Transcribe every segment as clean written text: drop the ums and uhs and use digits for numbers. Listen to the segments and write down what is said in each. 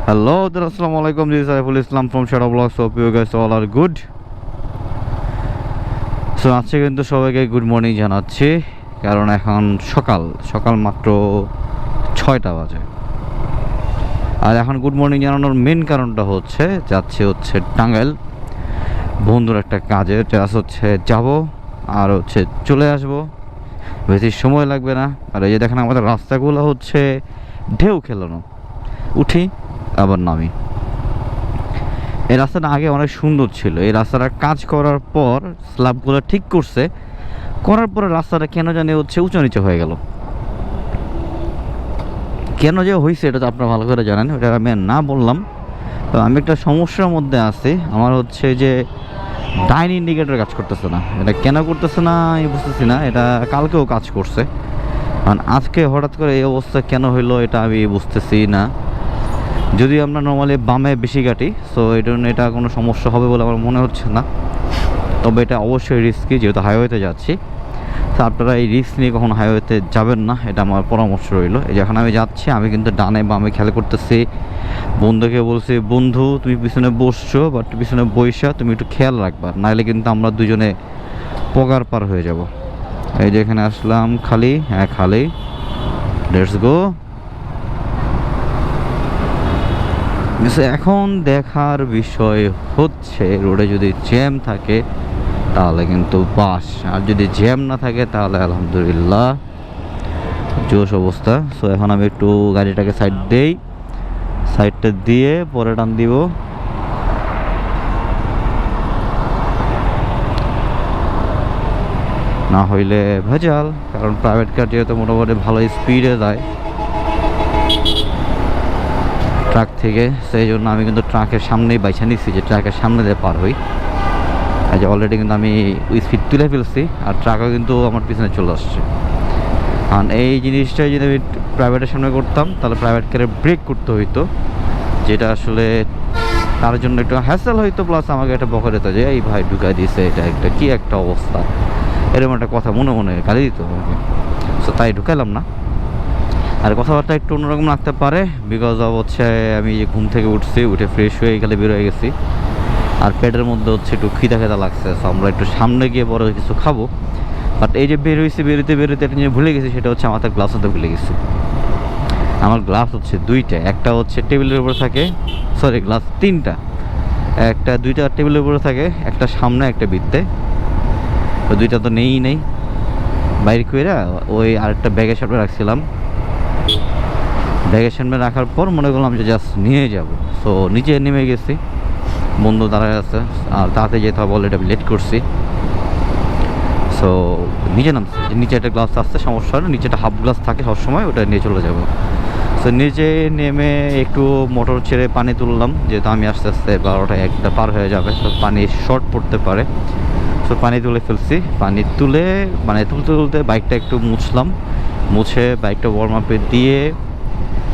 Hello, assalamu alaikum. This is Saiful Islam from Shadow Vlogs. Hope you guys all are good. So আজকে কিন্তু সবাইকে good morning জানাচ্ছি, কারণ এখন সকাল মাত্র 6টা বাজে। আর এখন গুড মর্নিং জানানোর মেন কারণটা হচ্ছে হচ্ছে টাঙ্গাইল বন্ধুর একটা কাজে হচ্ছে যাব আর হচ্ছে চলে আসব, বেশি সময় লাগবে না। আর এই যে দেখেন আমাদের রাস্তাগুলো হচ্ছে ঢেউ খেলানো, উঠি আবার নামি। এই রাস্তাটা আগে অনেক সুন্দর ছিল, এই রাস্তাটা কাজ করার পর স্ল্যাবগুলো ঠিক করার পরে রাস্তাটা কেন জানি হচ্ছে উঁচু নিচু হয়ে গেল। কেন যে হয়েছে এটা তো আপনারা ভালো করে জানেন, ওটা আমি না বললাম। তো আমি একটা সমস্যার মধ্যে আছি, আমার হচ্ছে যে ডাইন ইন্ডিকেটর কাজ করতেছে না। এটা কেন করতেছে না আমি বুঝতেছি না, এটা কালকেও কাজ করছে, কারণ আজকে হঠাৎ করে এই অবস্থা কেন হইলো এটা আমি বুঝতেছি না। যদি আমরা নর্মালি বামে বেশি কাটি, সো এই জন্য এটা কোনো সমস্যা হবে বলে আমার মনে হচ্ছে না। তবে এটা অবশ্যই রিস্কি, যেহেতু হাইওয়েতে যাচ্ছি। তো আপনারা এই রিস্ক নিয়ে কখনো হাইওয়েতে যাবেন না, এটা আমার পরামর্শ রইল। এই যখন আমি যাচ্ছি আমি কিন্তু ডানে বামে খেয়াল করতেছি। বন্ধুকে বলছি, বন্ধু তুমি পিছনে বসছো, বাট পিছনে বইসা তুমি একটু খেয়াল রাখবা, নাহলে কিন্তু আমরা দুজনে পগার পার হয়ে যাব। এই যে এখানে আসলাম, খালি, হ্যাঁ খালি, লেটস গো। এখন দেখার বিষয় হচ্ছে রোডে যদি জ্যাম থাকে তাহলে কিন্তু বাস, আর যদি জ্যাম না থাকে তাহলে আলহামদুলিল্লাহ জোশ অবস্থা। সো এখন আমি একটু গাড়িটাকে সাইডটা দিয়ে পরে টান দিব। না হইলে ভেজাল, কারণ প্রাইভেট কার যেহেতু মোটামুটি ভালো স্পিডে যায় ট্রাক থেকে, সেই জন্য আমি কিন্তু ট্রাকের সামনেই বাইছা নিচ্ছি, যে ট্রাকের সামনে দিয়ে পার হই। এই যে অলরেডি কিন্তু আমি স্পিড তুলে ফেলছি, আর ট্রাকও কিন্তু আমার পিছনে চলে আসছে। কারণ এই জিনিসটাই যদি আমি প্রাইভেটের সামনে করতাম তাহলে প্রাইভেট কারে ব্রেক করতে হইতো, যেটা আসলে তার জন্য একটু হ্যাসেল হইতো, প্লাস আমাকে একটা বকা দিত যে এই ভাই ঢুকাই দিয়েছে, এটা একটা কী একটা অবস্থা, এরকম একটা কথা মনে মনে গালি দিত আমাকে। সো তাই ঢুকাইলাম না। আর কথাবার্তা একটু অন্যরকম লাগতে পারে, বিকজ অফ হচ্ছে আমি ঘুম থেকে উঠে ফ্রেশ হয়ে গেলে বের হয়ে গেছি, আর পেটের মধ্যে হচ্ছে একটু খিদা লাগছে। সো আমরা একটু সামনে গিয়ে বড় কিছু খাবো। বাট এই যে বেরোতে একটা জিনিস ভুলে গেছি, সেটা হচ্ছে আমার গ্লাস হতে ভুলে গেছি। আমার গ্লাস হচ্ছে দুইটা, একটা হচ্ছে টেবিলের উপরে থাকে, সরি গ্লাস তিনটা, দুইটা টেবিলের উপরে থাকে, একটা সামনে একটা বৃত্তে। তো দুইটা তো নেই বাইরে কইরা ওই আরেকটা ব্যাগের সামনে রাখছিলাম। ব্যাগের সামনে রাখার পর মনে করলাম যে জাস্ট নিয়ে যাব। সো নিচে নেমে গেছি, বন্ধু দাঁড়ায় আছে, আর তাতে যেতে হবে, অলরেডি আমি লেট করছি। সো নিচে নামছে, যে নিচে একটা গ্লাস আসছে, সমস্যা না, নিচে একটা হাফ গ্লাস থাকে সবসময়, ওটা নিয়ে চলে যাব। সো নিচে নেমে একটু মোটর ছেড়ে পানি তুললাম, যেহেতু আমি আস্তে আস্তে 12টা 1টা পার হয়ে যাবে, তো পানি শর্ট পড়তে পারে। সো পানি তুলে ফেলছি, পানি তুলে মানে তুলতে বাইকটা একটু মুছে বাইকটা ওয়ার্ম আপে দিয়ে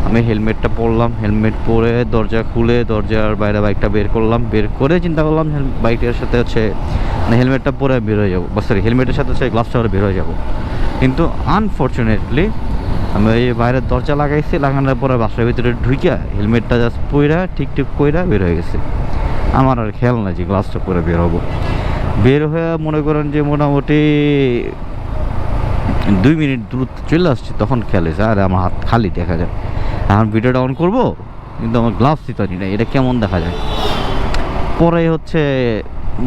আমি হেলমেটটা পরলাম। হেলমেট পরে দরজা খুলে দরজার বাইরে বাইকটা বের করে চিন্তা করলাম বাইকটার সাথে হচ্ছে মানে হেলমেটটা পরে বের হয়ে যাবো, বা সরি হেলমেটের সাথে হচ্ছে গ্লাভসটা পরে বের হয়ে যাবো। কিন্তু আনফর্চুনেটলি আমি ওই বাইরের দরজা লাগানোর পরে বাসার ভিতরে ঢুকিয়া হেলমেটটা জাস্ট পইরা ঠিক কইরা বের হয়ে গেছে। আমার আর খেয়াল নাই যে গ্লাভসটা পরে বের হবো। বের হয়ে মনে করেন যে মোটামুটি 2 মিনিট দূরত্ব চলে আসছে, তখন খেয়াল হয়েছে আরে আমার হাত খালি দেখা যায়। এখন ভিডিওটা অন করবো কিন্তু আমার গ্লাভস দিতে না, এটা কেমন দেখা যায়। পরে হচ্ছে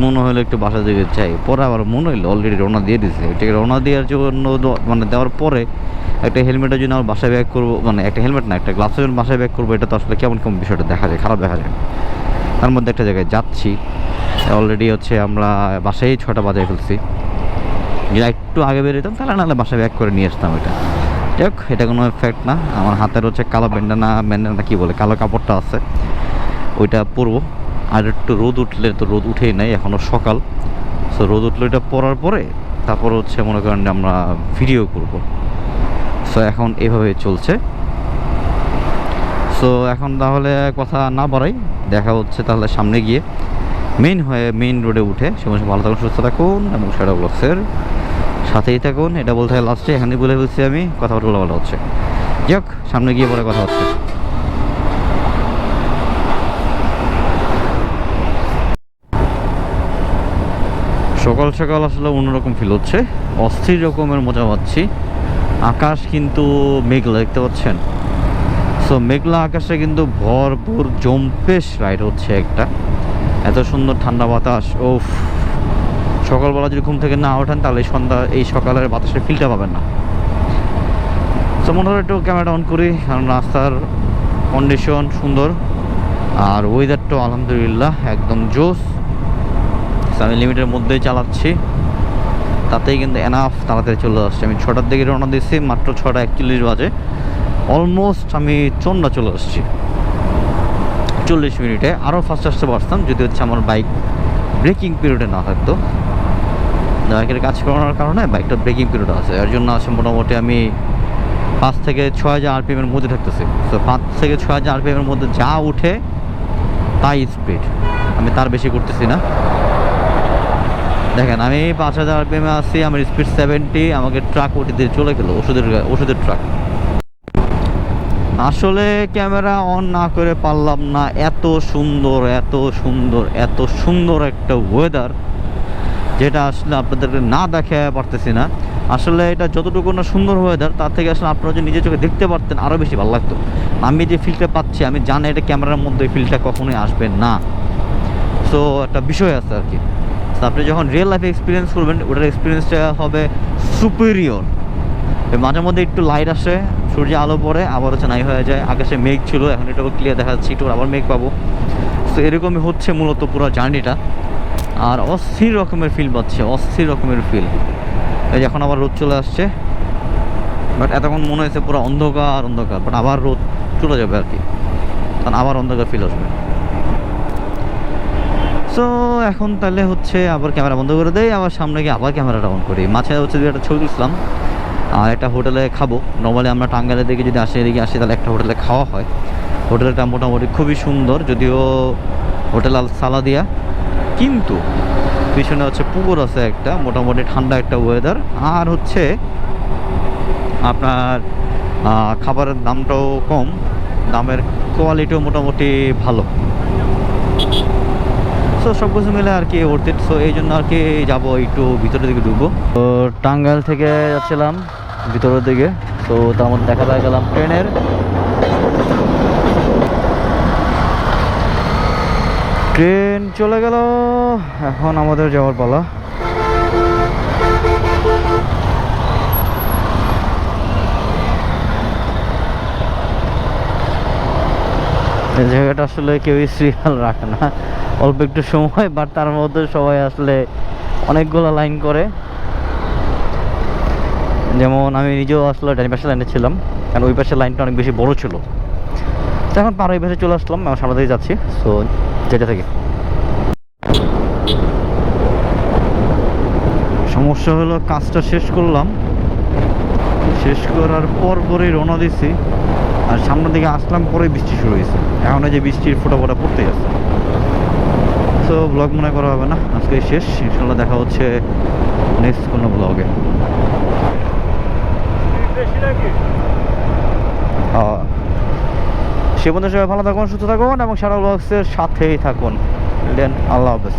মনে হলো একটু বাসা দিকে চাই, পরে আবার মনে হইলো অলরেডি রওনা দিয়ে দিয়েছে। এটাকে রওনা দেওয়ার জন্য মানে দেওয়ার পরে একটা হেলমেটের জন্য আমার বাসায় ব্যাক করবো, মানে একটা হেলমেট না একটা গ্লাভসের জন্য বাসায় ব্যাক করবো, এটা তো আসলে কেমন বিষয়টা দেখা যায়, খারাপ দেখা যায়। তার মধ্যে একটা জায়গায় যাচ্ছি, অলরেডি হচ্ছে আমরা বাসায় 6টা বাজায় ফেলছি। যদি একটু আগে বেরোতাম তাহলে নাহলে বাসায় ব্যাক করে নিয়ে আসতাম। যাক, এটা কোনো এফেক্ট না। আমার হাতের হচ্ছে কালো ব্যান্ডানা কী বলে, কালো কাপড়টা আছে, ওইটা পরবো। আর একটু রোদ উঠলে, তো রোদ উঠেই নাই, এখনও সকাল। সো রোদ উঠলে ওইটা পরার পরে তারপর হচ্ছে মনে করেন আমরা ভিডিও করব। সো এখন এভাবে চলছে। সো এখন তাহলে কথা না বাড়াই, দেখা হচ্ছে তাহলে সামনে গিয়ে মেইন রোডে উঠে। সময় ভালো থাকুন, সুস্থ থাকুন এবং শাডো ব্লগসের সাথেই থাকুন। এটা বলতে হয় লাস্টে, এখানে বলে বলছি আমি, কথা বলা হচ্ছে। যাক, সামনে গিয়ে পরে কথা হচ্ছে। সকাল সকাল আসলে অন্যরকম ফিল হচ্ছে, অস্থির রকমের মজা পাচ্ছি। আকাশ কিন্তু মেঘলা, দেখতে পাচ্ছেন? সো মেঘলা আকাশে কিন্তু ভরপুর জম্পেশ রাইড হচ্ছে একটা। এত সুন্দর ঠান্ডা বাতাস, ওফ! সকালবেলা যদি ঘুম থেকে না ওঠেন তাহলে এই সকালের বাতাসের ফিলটা পাবেন না। সো মনে হয় একটু ক্যামেরাটা অন করি, কারণ রাস্তার কন্ডিশন সুন্দর আর ওয়েদারটাও আলহামদুলিল্লাহ একদম জোস। আমি লিমিটের মধ্যেই চালাচ্ছি, তাতেই কিন্তু এনাফ তাড়াতাড়ি চলে আসছে। আমি 6টার দিকে রওনা দিচ্ছি, মাত্র 6:41 বাজে। অলমোস্ট আমি চন্ডা চলে আসছি 40 মিনিটে। আরও ফাস্ট আসতে পারতাম যদি হচ্ছে আমার বাইক ব্রেকিং পিরিয়ডে না থাকতো। বাইকের কাজ করানোর কারণে বাইকটা ব্রেকিং পিরিয়ড আছে, এর জন্য আছে মোটামুটি আমি 5 থেকে 6000 RPM-এর মধ্যে থাকতেছি। তো 5 থেকে 6000 RPM-এর মধ্যে যা উঠে তাই স্পিড, আমি তার বেশি করতেছি না। দেখেন আমি 5000 RPM-এ আসছি, আমার স্পিড 70, আমাকে ট্রাক ওটি দিয়ে চলে গেল, ওষুধের ট্রাক। আসলে ক্যামেরা অন না করে পারলাম না, এত সুন্দর এত সুন্দর এত সুন্দর একটা ওয়েদার, যেটা আসলে আপনাদেরকে না দেখে পারতেছি না। আসলে এটা যতটুকু না সুন্দর ওয়েদার, তার থেকে আসলে আপনারা যে নিজের চোখে দেখতে পারতেন আরও বেশি ভালো লাগতো। আমি যে ফিলটা পাচ্ছি, আমি জানি এটা ক্যামেরার মধ্যে ফিলটা কখনোই আসবে না। সো একটা বিষয় আছে আর কি, আপনি যখন রিয়েল লাইফে এক্সপিরিয়েন্স করবেন ওটার এক্সপিরিয়েন্সটা হবে সুপিরিয়র। মাঝে মধ্যে একটু লাইট আসে, সূর্যে আলো পড়ে, আবার হচ্ছে নাই হয়ে যায়। আকাশে মেঘ ছিল, এখন একটু ক্লিয়ার দেখা যাচ্ছে, একটু আবার মেঘ পাবো। তো এরকমই হচ্ছে মূলত পুরো জার্নিটা। আর অস্থির রকমের ফিল পাচ্ছে, অস্থির রকমের ফিল। এই যে এখন আবার রোদ চলে আসছে, বাট এতক্ষণ মনে হয়েছে পুরো অন্ধকার অন্ধকার, বাট আবার রোদ চলে যাবে আর কি, কারণ আবার অন্ধকার ফিল আসবে। সো এখন তাহলে হচ্ছে আবার ক্যামেরা বন্ধ করে দেয়, আবার সামনে গিয়ে আবার ক্যামেরাটা অন করি। মাঝে হচ্ছে যে একটা ছবি তুলছিলাম আর একটা হোটেলে খাবো। নর্মালি আমরা টাঙ্গাইলের দিকে যদি এদিকে আসি তাহলে একটা হোটেলে খাওয়া হয়। হোটেলটা মোটামুটি খুবই সুন্দর, যদিও হোটেল আল সালাদিয়া, কিন্তু পিছনে হচ্ছে পুকুর আছে একটা, মোটামুটি ঠান্ডা একটা ওয়েদার। আর হচ্ছে আপনার খাবারের দামটাও কম, দামের কোয়ালিটিও মোটামুটি ভালো। সো সব কিছু মিলে আর কি ওর্থ ইট। সো এই জন্য আর কি যাবো, একটু ভিতরের দিকে ঢুকবো। তো টাঙ্গাইল থেকে যাচ্ছিলাম ভিতরের দিকে, তো তার মধ্যে দেখা পেয়ে গেলাম ট্রেন চলে গেল। এখন আমাদের যাওয়ার পালা। এই জায়গাটা আসলে কেউই সিরিয়াল রাখে না, অল্প একটু সময়, বাট তার মধ্যে সবাই আসলে অনেকগুলো লাইন করে। যেমন আমি নিজেও আসলে ডান পাশের লাইনে ছিলাম, কারণ ওই পাশের লাইনটা অনেক বেশি বড় ছিল। তো এখন পার ওই পাশে চলে আসলাম, আমার সামনে দিয়ে যাচ্ছি। সো যেটা থেকে সমস্যা হলো, কাজটা শেষ করলাম, শেষ করার পরই রওনা দিচ্ছি, আর সামনের দিকে আসলাম পরেই বৃষ্টি শুরু হয়েছে। এখন এই যে বৃষ্টির ফোঁটা ফোঁটা পড়তেই আছে। সো ব্লগ মনে করা হবে না, আজকে শেষ। ইনশাল্লাহ দেখা হচ্ছে নেক্সট কোনো ব্লগে। সে পর্যন্ত সবাই ভালো থাকুন, সুস্থ থাকুন এবং সারা ব্লগসের সাথেই থাকুন। আল্লাহ হাফেজ।